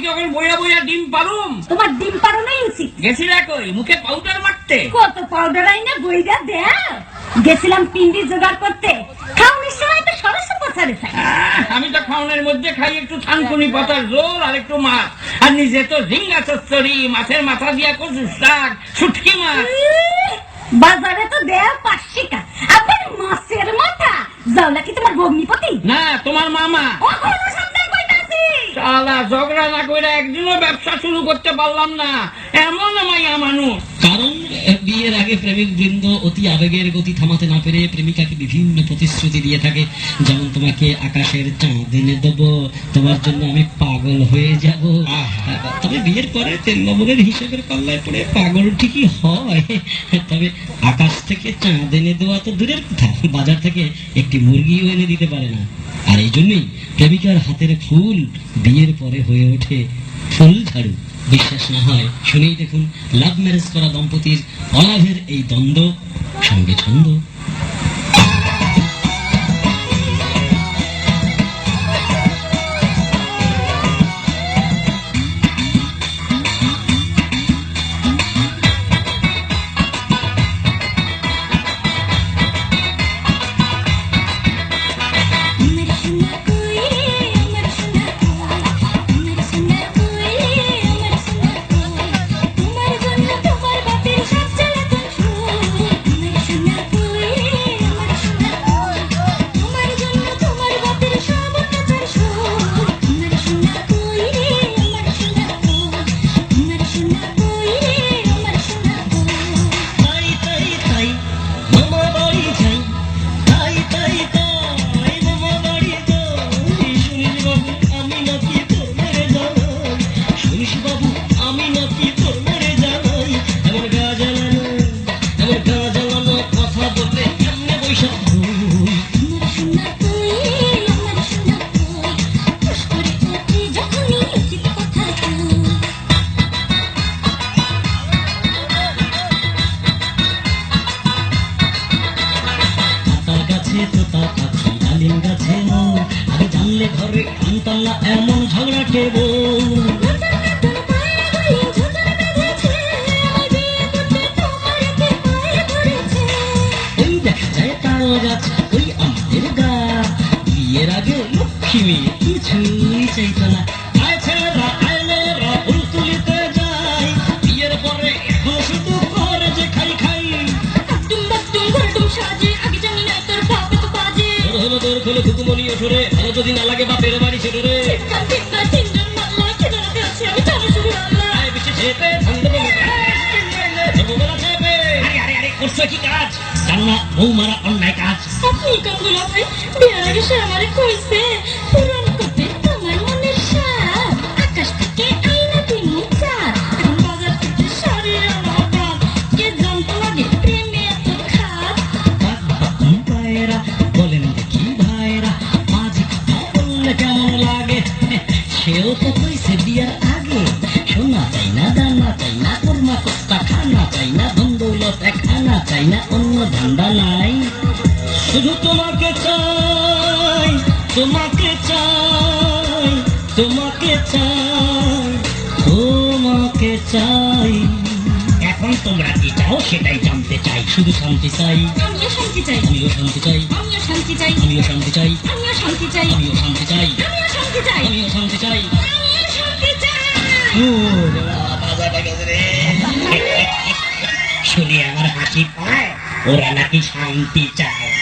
যখন বইয়া বইয়া ডিম পারুম। তোমার ডিম পাড়ানোই উচিত। গেছিলা কই মুখে পাউডার মারতে? কত পাউডার আইনা বইরা দেও। গেছিলাম পিন্ডি জোগাড় করতে, খাওয়ানোর সময় তো সরস পছারে খাই। আমি তো খাওয়ানোর মধ্যে খাই একটু থানকুনি পাতার ঝোল আর একটু মাছ, আর নিজে তো ঝিঙ্গা চচ্চড়ি, মাছের মাথা দিয়া কচুর শাক, শুটকি মাছ। বাজারে তো দেও 5 টাকা, আবার মাছের মাথা। যাওলা কি তোমার ভগ্নিপতি? না, তোমার মামা। ওহো সামনে কইতাছি। শালা ঝগড়া না কইরা একদিনও ব্যবসা শুরু করতে পারলাম না, এমন মাইয়া মানুষ। কারণ বিয়ের আগে প্রেমিক বৃন্দ অতি আবেগের গতি থামাতে না পেরে প্রেমিকাকে বিভিন্ন প্রতিশ্রুতি দিয়ে থাকে, যেমন তোমাকে আকাশের চাঁদ এনে দেবো, তোমার জন্য আমি পাগল হয়ে যাব। তবে বিয়ের পরে তেল লবণের হিসেবের পাল্লায় পড়ে পাগল ঠিকই হয়, তবে আকাশ থেকে চাঁদ এনে দেওয়া তো দূরের কথা, বাজার থেকে একটি মুরগিও এনে দিতে পারে না। আর এই জন্যই প্রেমিকার হাতের ফুল বিয়ের পরে হয়ে ওঠে ফুল ঝাড়ু। বিশ্বাস না হয় শুনেই দেখুন লাভ ম্যারেজ করা দম্পতির অলাভের এই দ্বন্দ্ব, সঙ্গে ছন্দ। ঘরে আনতাম না এমন ঝগড়া কেবল, ওই দেখা যায় তাল গাছ, ওই আমাদের গা। বিয়ের আগে লক্ষ্মী মেয়ে কিছুই চাইত না, আয় ছেলেরা আয় মেয়েরা ফুল তুলিতে যায়। বিয়ের পরে এখন শুধু করে যে খাই খাই, হলো তোর খোলো খুকুমনি ওঠরে, ভালো যদি না লাগে বাপের বাড়ি ছেড়ে রে। কি কাজ জানা বউ মারা অন্যায় কাজ। আপনি কামগুলো বিয়ের আগে সে আমারে কইছে পূরণ করতে তোমার মনের সাথ, আকাশ থেকে আইনা তুমি চাঁদ, এখন বাজার থেকে শাড়ি আমার দাম, কে জানতো লাগে প্রেমে এত খাত। ভাইরা বলেন দেখি ভাইরা, মাঝি কথা বললে কেমন লাগে, সেও তো কইছে বিয়ার আগে, শোনা চাই না দানা চাই না কর্মা কস্তা খানা চাই না ধন দৌলত এক আনা চাই না অন্য ধান্দা নাই, শুধু তোমাকে চাই তোমাকে চাই তোমাকে চাই তোমাকে চাই। এখন তোমরা কি চাও সেটাই জানতে চাই, শুধু শান্তি চাই, আমিও শান্তি চাই, আমিও শান্তি চাই, আমিও শান্তি চাই, আমিও শান্তি চাই, আমিও শান্তি চাই, আমিও শান্তি চাই, আমিও শান্তি চাই, আমিও শান্তি চাই, আমিও শান্তি চাই। শুনে আমার হাসি পায়, ওরা নাকি শান্তি চায়।